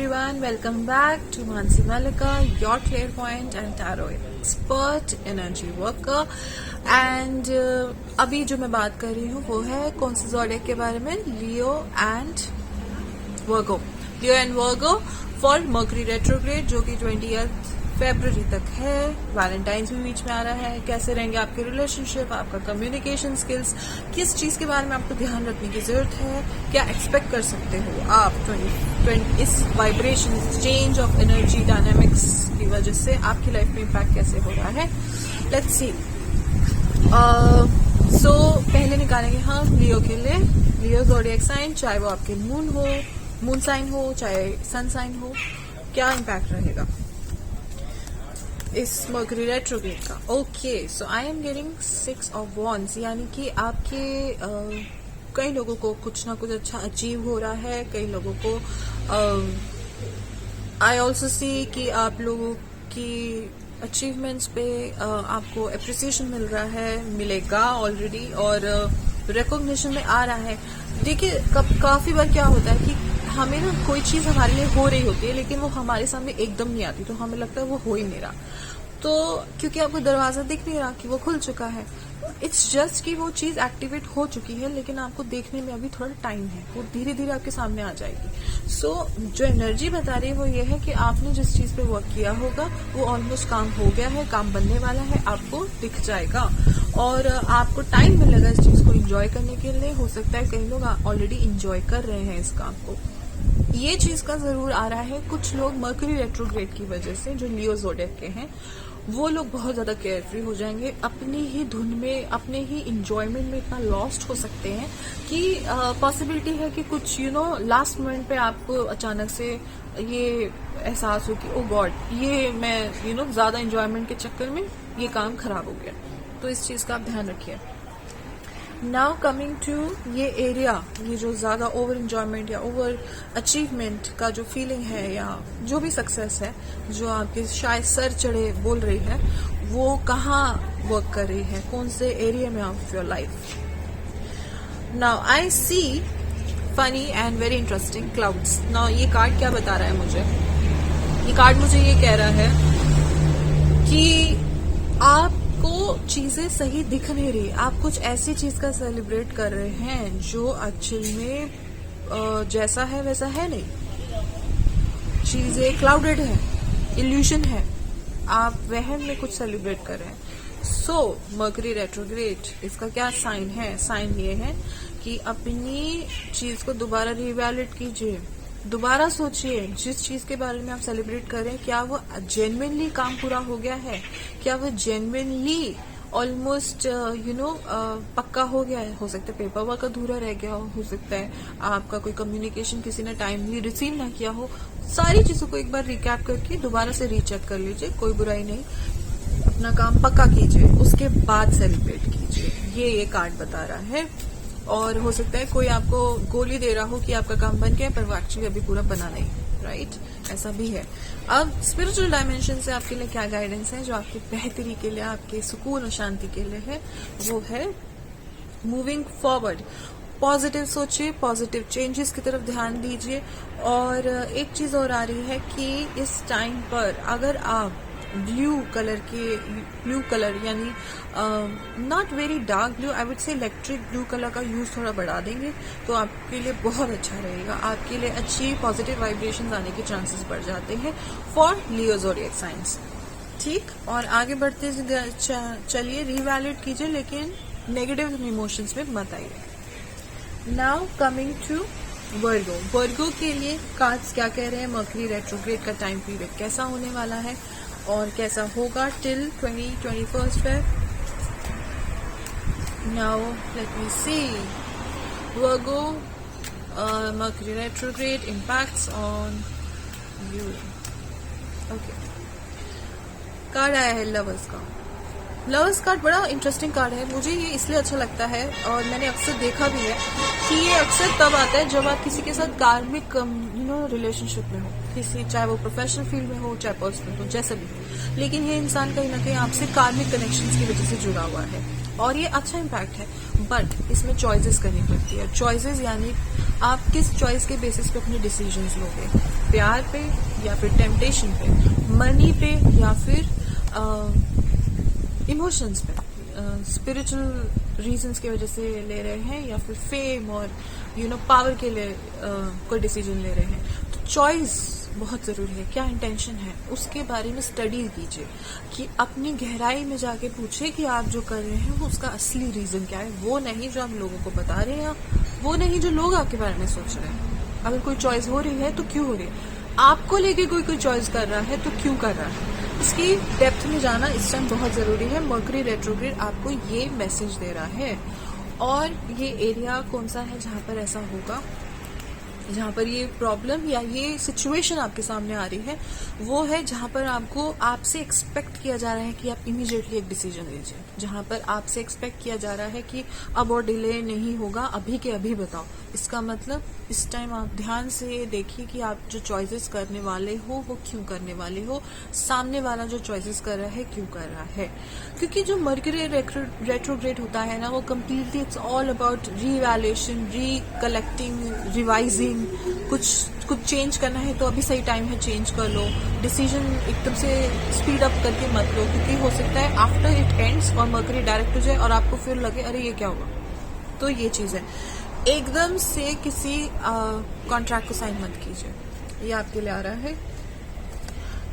everyone, welcome back to Mansi Malika, your clairvoyant and tarot expert, energy worker. And अभी जो मैं बात कर रही हूँ वो है कौन से ज़ोडिएक के बारे में, Leo and Virgo. Leo and Virgo for Mercury retrograde जो कि 20th फरवरी तक है। वैलेंटाइंस भी बीच में आ रहा है। कैसे रहेंगे आपके रिलेशनशिप, आपका कम्युनिकेशन स्किल्स, किस चीज के बारे में आपको ध्यान रखने की जरूरत है, क्या एक्सपेक्ट कर सकते हो आप 2020 इस vibration change of energy dynamics की वजह से आपकी लाइफ में इम्पैक्ट कैसे हो रहा है। Let's see. सो पहले निकालेंगे हम लियो के लिए। लियो ज़ोडिएक साइन, चाहे वो आपके मून साइन हो, चाहे सन साइन हो, क्या इम्पैक्ट रहेगा इस मर्करी रेट्रोग्रेड का। Okay, so I am getting 6 of wands, यानी कि आपके कई लोगों को कुछ ना कुछ अच्छा अचीव हो रहा है। कई लोगों को आई ऑल्सो सी कि आप लोगों की अचीवमेंट्स पे आपको अप्रिसिएशन मिल रहा है, मिलेगा ऑलरेडी, और रिकॉग्निशन में आ रहा है। देखिए काफी बार क्या होता है कि हमें ना कोई चीज हमारे लिए हो रही होती है लेकिन वो हमारे सामने एकदम नहीं आती, तो हमें लगता है वो हो ही नहीं रहा। तो क्योंकि आपको दरवाजा दिख नहीं रहा कि वो खुल चुका है, इट्स जस्ट कि वो चीज एक्टिवेट हो चुकी है, लेकिन आपको देखने में अभी थोड़ा टाइम है, वो धीरे धीरे आपके सामने आ जाएगी। सो जो एनर्जी बता रही है वो ये है कि आपने जिस चीज पे वर्क किया होगा वो ऑलमोस्ट काम हो गया है, काम बनने वाला है, आपको दिख जाएगा और आपको टाइम मिलेगा इस चीज को एंजॉय करने के लिए। हो सकता है कई लोग ऑलरेडी एंजॉय कर रहे हैं इस काम को। ये चीज का जरूर आ रहा है। कुछ लोग मर्करी रेट्रोग्रेड की वजह से जो लियो ज़ोडिएक के हैं वो लोग बहुत ज्यादा केयरफ्री हो जाएंगे, अपनी ही धुन में, अपने ही इंजॉयमेंट में इतना लॉस्ट हो सकते हैं कि पॉसिबिलिटी है कि कुछ लास्ट मोमेंट पे आपको अचानक से ये एहसास हो कि ओ गॉड, ये मैं ज्यादा इंजॉयमेंट के चक्कर में ये काम खराब हो गया। तो इस चीज का आप ध्यान रखिए। नाउ कमिंग टू ये एरिया, ये जो ज्यादा ओवर एंजॉयमेंट या ओवर अचीवमेंट का जो फीलिंग है या जो भी सक्सेस है जो आपके शायद सर चढ़े बोल रही है, वो कहाँ वर्क कर रही है, कौन से एरिया में of your life. Now I see funny and very interesting clouds. Now ये कार्ड क्या बता रहा है मुझे? ये कार्ड मुझे ये कह रहा है कि आप को चीजें सही दिख नहीं रही, आप कुछ ऐसी चीज का सेलिब्रेट कर रहे हैं जो एक्चुअल में जैसा है वैसा है नहीं। चीजें क्लाउडेड है, इल्यूशन है, आप वहम में कुछ सेलिब्रेट कर रहे हैं। सो मर्करी रेट्रोग्रेड इसका क्या साइन है? साइन ये है कि अपनी चीज को दोबारा रिवैलिड कीजिए, दोबारा सोचिए जिस चीज के बारे में आप सेलिब्रेट कर रहे हैं, क्या वो जेन्युइनली काम पूरा हो गया है, क्या वो जेन्युइनली ऑलमोस्ट पक्का हो गया है। हो सकता है पेपर वर्क अधूरा रह गया हो सकता है आपका कोई कम्युनिकेशन किसी ने टाइमली रिसीव ना किया हो। सारी चीजों को एक बार रिकैप करके दोबारा से रीचेक कर लीजिए, कोई बुराई नहीं, अपना काम पक्का कीजिए, उसके बाद सेलिब्रेट कीजिए। ये कार्ड बता रहा है। और हो सकता है कोई आपको गोली दे रहा हो कि आपका काम बन गया पर वो एक्चुअली अभी पूरा बना नहीं, राइट? ऐसा भी है। अब स्पिरिचुअल डायमेंशन से आपके लिए क्या गाइडेंस है जो आपकी बेहतरी के लिए, आपके सुकून और शांति के लिए है? वो है मूविंग फॉरवर्ड। पॉजिटिव सोचिए, पॉजिटिव चेंजेस की तरफ ध्यान दीजिए। और एक चीज और आ रही है कि इस टाइम पर अगर आप ब्लू कलर यानी not very dark blue, I would say electric blue colour का यूज थोड़ा बढ़ा देंगे तो आपके लिए बहुत अच्छा रहेगा। आपके लिए अच्छी पॉजिटिव वाइब्रेशन आने के चांसेस बढ़ जाते हैं फॉर लियो ज़ोडिएक साइंस। ठीक, और आगे बढ़ते चलिए, रिवैलिड कीजिए लेकिन नेगेटिव इमोशंस में मत आइए। नाउ कमिंग टू वर्गो। वर्गो के लिए कार्ड्स क्या कह रहे हैं? मर्करी रेट्रोग्रेड का टाइम पीरियड कैसा होने वाला है और कैसा होगा till 21st Feb। Now let me see Virgo Mercury retrograde impacts on you। Okay, card आया है लवर्स का। लवर्स कार्ड बड़ा इंटरेस्टिंग कार्ड है, मुझे ये इसलिए अच्छा लगता है और मैंने अक्सर देखा भी है कि ये अक्सर तब आता है जब आप किसी के साथ कार्मिक रिलेशनशिप में हो किसी, चाहे वो प्रोफेशनल फील्ड में हो चाहे पर्सनल हो, जैसे भी हो, लेकिन ये इंसान कहीं ना कहीं आपसे कार्मिक कनेक्शंस की वजह से जुड़ा हुआ है और ये अच्छा इम्पैक्ट है। बट इसमें चॉइसेस करनी पड़ती है। चॉइसेस यानी आप किस चॉइस के बेसिस पे अपने डिसीजंस लोगे, प्यार पे या फिर टेम्पटेशन पे, मनी पे या फिर इमोशंस पे, स्पिरिचुअल रीजंस की वजह से ले रहे हैं या फिर फेम और पावर के लिए कोई डिसीजन ले रहे हैं। तो चॉइस बहुत जरूरी है। क्या इंटेंशन है उसके बारे में स्टडी कीजिए, कि अपनी गहराई में जाके पूछे कि आप जो कर रहे हैं वो उसका असली रीजन क्या है। वो नहीं जो आप लोगों को बता रहे हैं, वो नहीं जो लोग आपके बारे में सोच रहे हैं। अगर कोई चॉइस हो रही है तो क्यों हो रही है, आपको लेके कोई चॉइस कर रहा है तो क्यों कर रहा है, इसकी डेप्थ में जाना इस टाइम बहुत जरूरी है। मर्करी रेट्रोग्रेड आपको ये मैसेज दे रहा है। और ये एरिया कौन सा है जहां पर ऐसा होगा, जहां पर ये प्रॉब्लम या ये सिचुएशन आपके सामने आ रही है, वो है जहां पर आपसे एक्सपेक्ट किया जा रहा है कि आप इमीडिएटली एक डिसीजन लीजिए, जहां पर आपसे एक्सपेक्ट किया जा रहा है कि अब और डिले नहीं होगा, अभी के अभी बताओ। इसका मतलब इस टाइम आप ध्यान से देखिए कि आप जो चॉइसेस करने वाले हो वो क्यों करने वाले हो, सामने वाला जो चॉइसेस कर रहा है क्यों कर रहा है। क्योंकि जो मर्करी रेट्रोग्रेड होता है ना, वो completely it's all about revaluation, recollecting, revising. कुछ चेंज करना है तो अभी सही टाइम है, चेंज कर लो। डिसीजन एकदम से स्पीड अप करके मत लो, क्योंकि हो सकता है आफ्टर इट एंड्स और मर्करी डायरेक्ट हो जाए और आपको फिर लगे अरे ये क्या हुआ। तो ये चीज है, एकदम से किसी कॉन्ट्रैक्ट को साइन मत कीजिए, ये आपके लिए आ रहा है।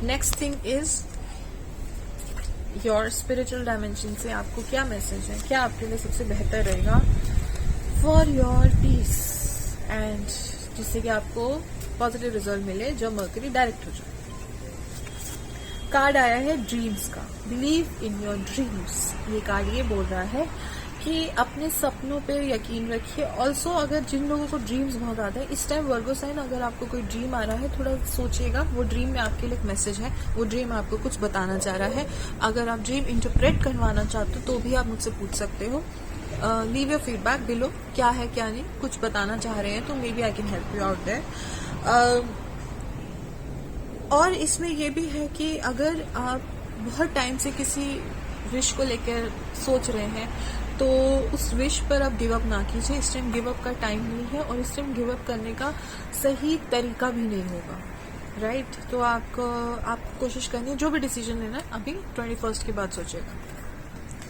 Next thing is your spiritual dimension से आपको क्या मैसेज है, क्या आपके लिए सबसे बेहतर रहेगा फॉर योर पीस एंड जिससे कि आपको पॉजिटिव रिजल्ट मिले जब मर्करी डायरेक्ट हो जाए। कार्ड आया है ड्रीम्स का, बिलीव इन योर ड्रीम्स। ये कार्ड ये बोल रहा है कि अपने सपनों पे यकीन रखिए। ऑल्सो अगर जिन लोगों को ड्रीम्स बहुत आते हैं इस टाइम, वर्गो साइन, अगर आपको कोई ड्रीम आ रहा है थोड़ा सोचिएगा, वो ड्रीम में आपके लिए एक मैसेज है, वो ड्रीम आपको कुछ बताना चाह रहा है। अगर आप ड्रीम इंटरप्रेट करवाना चाहते हो तो भी आप मुझसे पूछ सकते हो। लीव योर फीडबैक बिलो, क्या है क्या नहीं, कुछ बताना चाह रहे हैं तो maybe I can help you out there. और इसमें ये भी है कि अगर आप बहुत टाइम से किसी विश को लेकर सोच रहे हैं तो उस विश पर आप गिव अप ना कीजिए। इस टाइम गिव अप का टाइम नहीं है और इस टाइम गिव अप करने का सही तरीका भी नहीं होगा, राइट। तो आपको कोशिश करनी है, जो भी डिसीजन लेना है अभी 21 के बाद सोचेगा,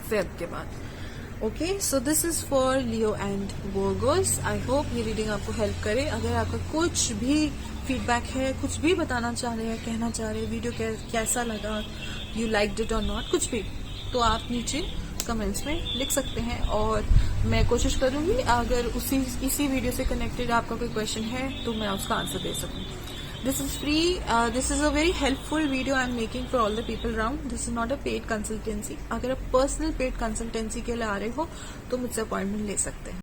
फेब के बाद। Okay, so this is for Leo and Virgo's. I hope ये रीडिंग आपको हेल्प करे। अगर आपका कुछ भी फीडबैक है, कुछ भी बताना चाह रहे हैं, कहना चाह रहे हैं, वीडियो कैसा लगा, यू लाइक्ड इट और नॉट, कुछ भी, तो आप नीचे कमेंट्स में लिख सकते हैं और मैं कोशिश करूंगी अगर इसी वीडियो से कनेक्टेड आपका कोई क्वेश्चन है तो मैं उसका आंसर दे सकूं। This is free, this is a very helpful video I am making for all the people around. This is not a paid consultancy. अगर आप पर्सनल पेड कंसल्टेंसी के लिए आ रहे हो तो मुझसे अपॉइंटमेंट ले सकते हैं।